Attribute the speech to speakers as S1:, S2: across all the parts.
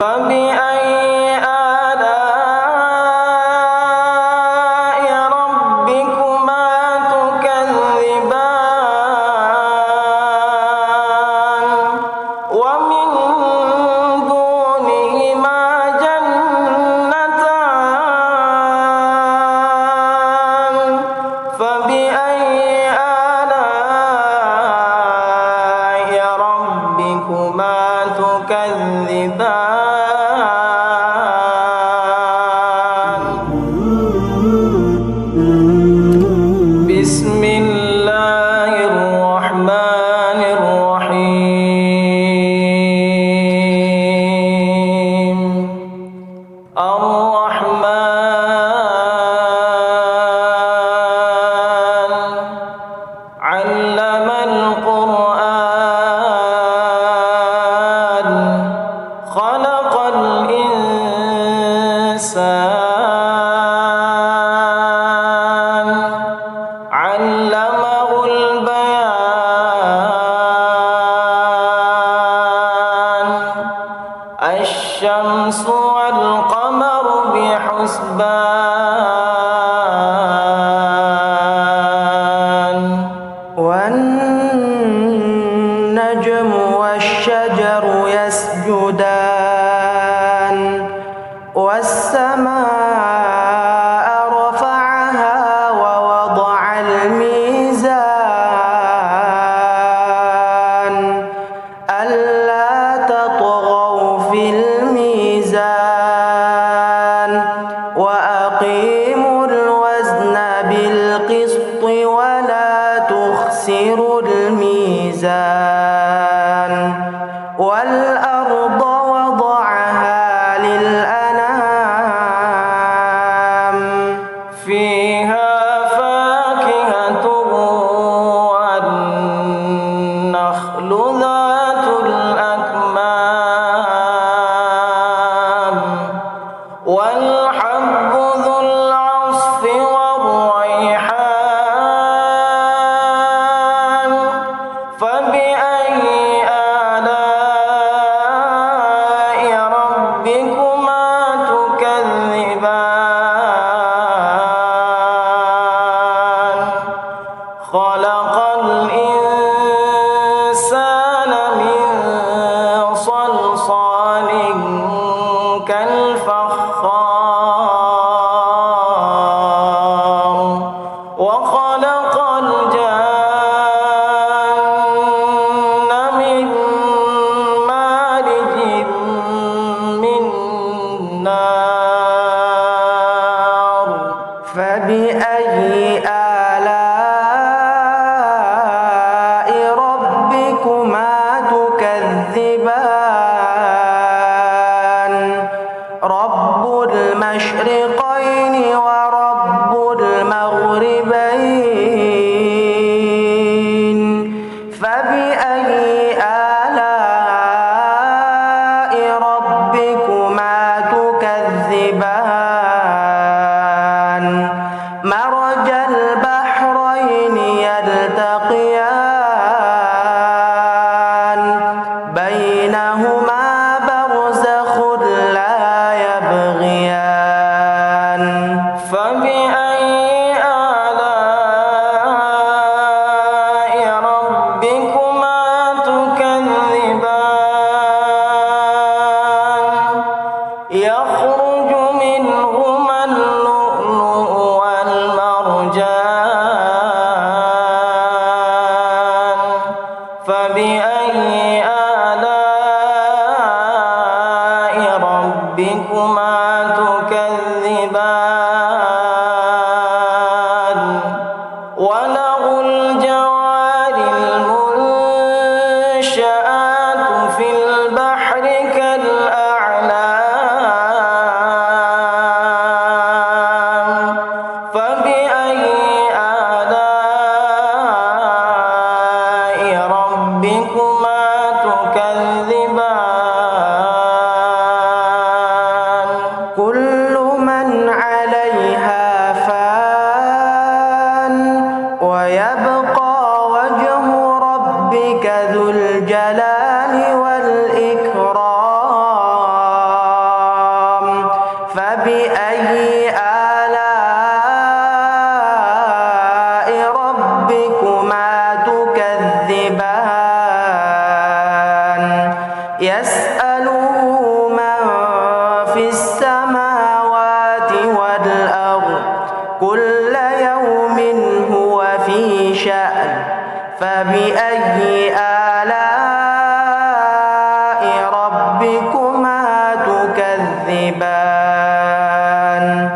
S1: فبأي آلاء ربكما تكذبان ومن دونهما جنتان فبأي آلاء ربكما تكذبان بسم الله الرحمن الرحيم الرحمن علم القرآن خلق الإنسان علمه البيان الشمس والقمر بحسبان والنجم والشجر يسجدان والسماء رفعها ووضع الميزان ألا تطغوا في الميزان وأقيموا الوزن بالقسط ولا تخسروا الميزان والأرض وضعها للأنام فيها فاكهة والنخل ذات الأكمام والحب ذو العصف والريحان فبأي آلاء ربكما تكذبان خلق الإنسان من صلصال كالفخار وخلق الجن من مارج من نار فبأي آلاء ربكما تكذبان رب المشرقين ورب المغربين فبأي آلاء ربكما تكذبان مرج البحرين يلتقيان بينهما برزخ لا يبغيان فبأي آلاء ربكما تكذبان يخرج منهما اللؤلؤ والمرجان فبأي آلاء ربكما تكذبان وله الجوار المنشآت في البحر كالأعلام فبأي آلاء ربكما تكذبان كل
S2: فبأي آلاء ربكما تكذبان يسأله من في السماوات والأرض كل يوم هو في شأن فبأي آلاء ربكما تكذبان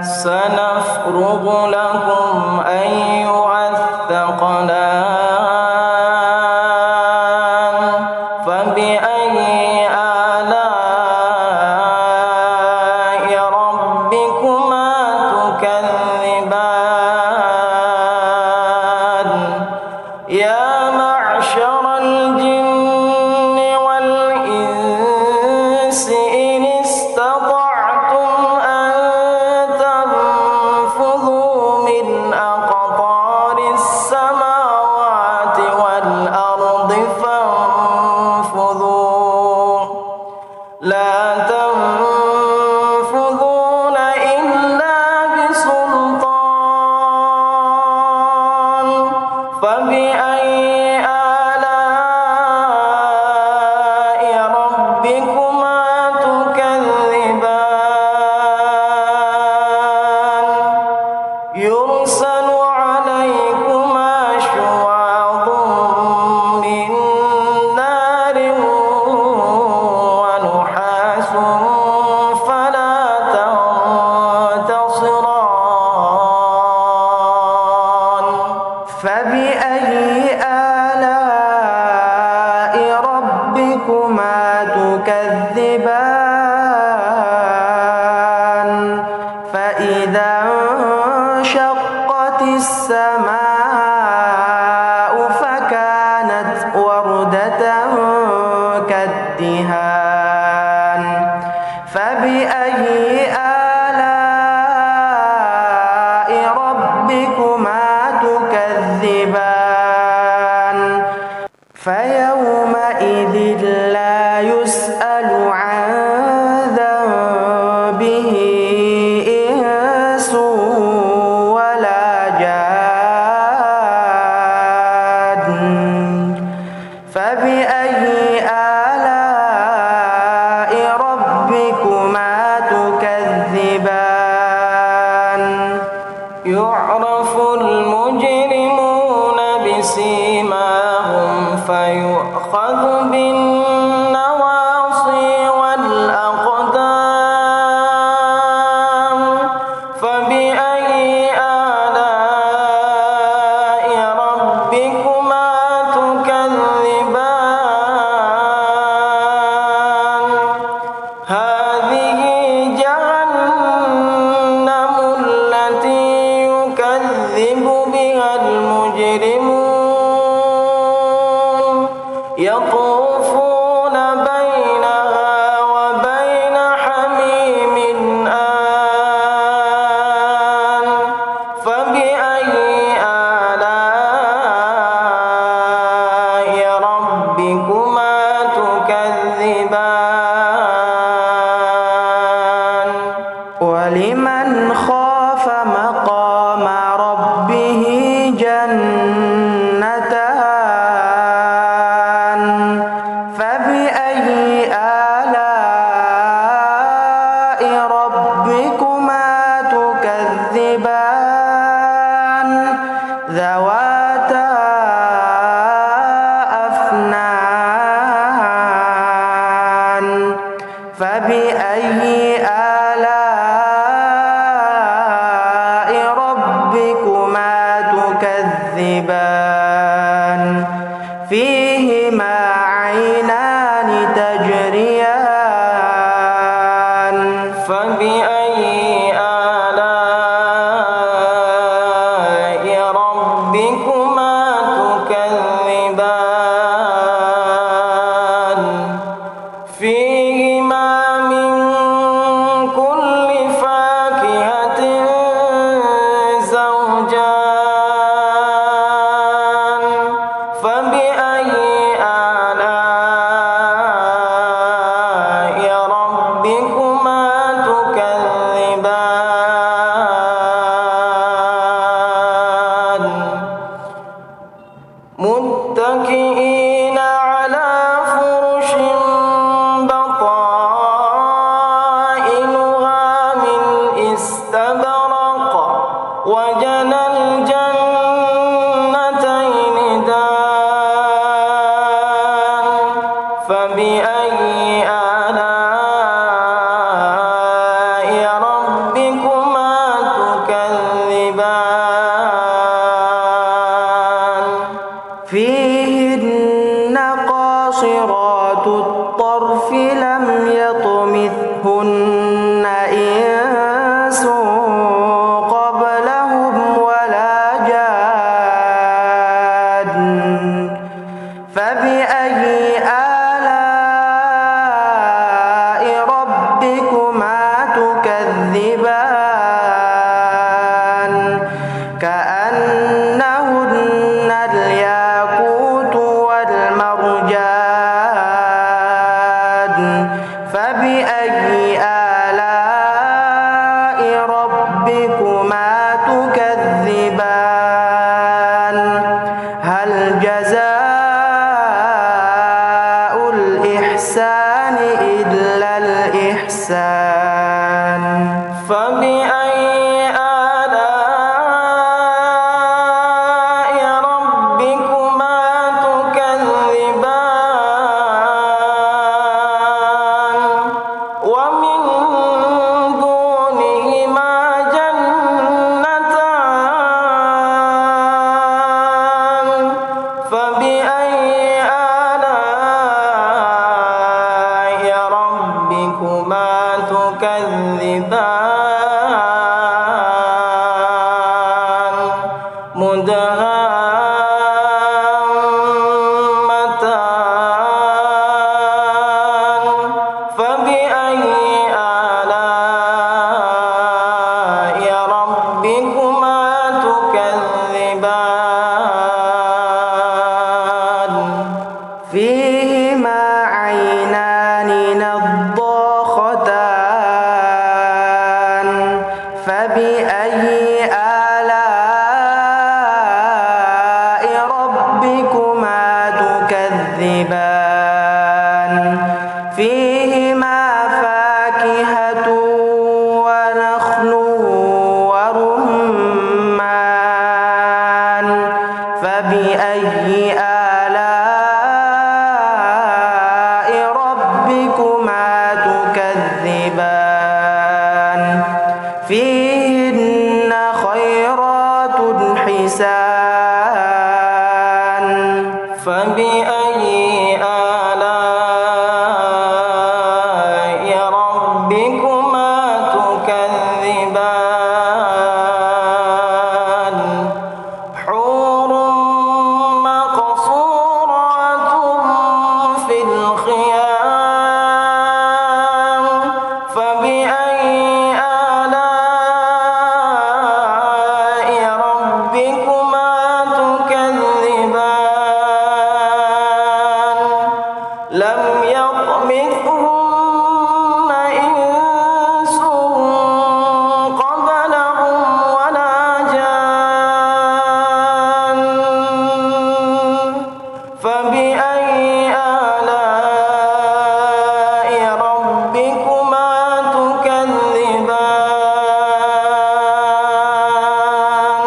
S1: سنفرغ لكم أيها الثقلان فبأي آلاء ربكما تكذبان يا معشر الجن والإنس إن استطعتم أن تنفذوا من أقطار السماوات والأرض فانفذوا لا تنفذون إلا بسلطان فبأي آلاء ربكما تكذبان يرسل عليكما شواظ من نار ونحاس فلا تنتصران
S2: فبأي آلاء ربكما تكذبان فإذا انشقت السماء فكانت وردة كالدهان فبأي آلاء ربكما تكذبان فيومئذ لا يسأل عن ذنبه إنس ولا جان فبأي آلاء ربكما تكذبان
S1: يعرف المجرمون بسيماهم فيؤخذ بالنواصي والأقدام فبأي آلاء ربكما تكذبان هذه جهنم التي يكذب بها المجرمون يطوفون بينها وبين حميم آن فبأي آلاء ربكما تكذبان
S2: ولمن خاف مقام ربه جنتان فبأي آلاء ربكما تكذبان ذواتا أفنان فبأي آلاء ربكما تكذبان فيهما عينان تجريان
S1: فبأي آلاء ربكما تكذبان فيهما من كل فاكهة زوجان فبأي آلاء ربكما تكذبان
S2: يمسهن إنس قبلهم ولا جان فبأي آلاء ربكما تكذبان كأنهن الياقوت والمرجان فبأي آلاء ربكما تكذبان هل جزاء الإحسان إلا الإحسان
S1: فبأي آلاء ربكما تكذبان ومن دونهما جنتان فبأي آلاء ربكما تكذبان مدهامتان فبأي آلاء ربكما تكذبان
S2: فيهما عينان نضاختان فبأي آلاء ربكما تكذبان فيهما فاكهة ونخل ورمان فبأي آلاء ربكما تكذبان فيهن خيرات حسان
S1: فبأي آلاء ربكما تكذبان حور مقصورات في الخيام فبأي آلاء ربكما تكذبان لم يطمثهن إنس قبلهم ولا جان فبأي آلاء ربكما تكذبان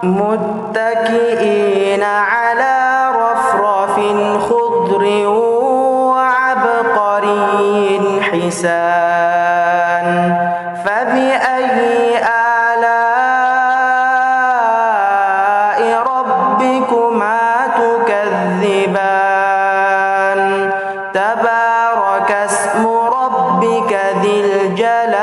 S2: متكئين على رفرف خضر وعبقري حسان فبأي آلاء ربكما تكذبان تبارك اسم ربك ذي الجلال